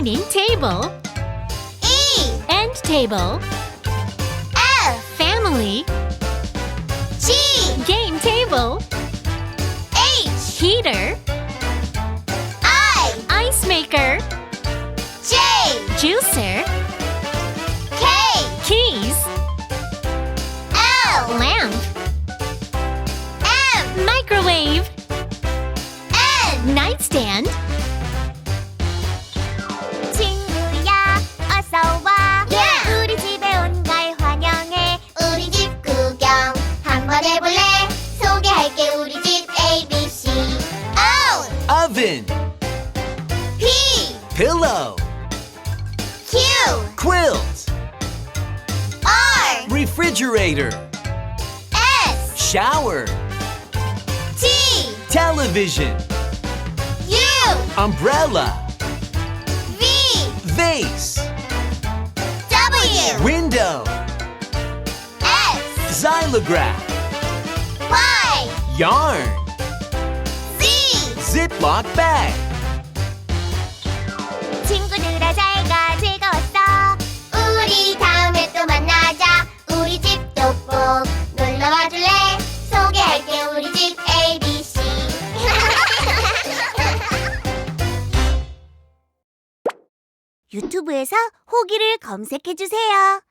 Dining table. E. End table. F. Family. G. Game table. H. Heater. I. Ice maker. J. Juicer. K. Keys. L. Lamp. M. Microwave. N. Nightstand. 친구야 어서와 Yeah. 우리 집에 온 걸 환영해 우리 집 구경 한번 해볼래 소개할게 우리 집 ABC O Oven, P pillow, Q quilt, R refrigerator, S shower, T television, U umbrella, V vase, W window, X Xylograph, Y yarn, Z Ziploc bag. 친구들아 잘가 즐거웠어 우리 다음에 또 만나자 우리 집도 꼭 놀러와 줄래 소개할게 우리 집 ABC 유튜브에서 호기를 검색해주세요.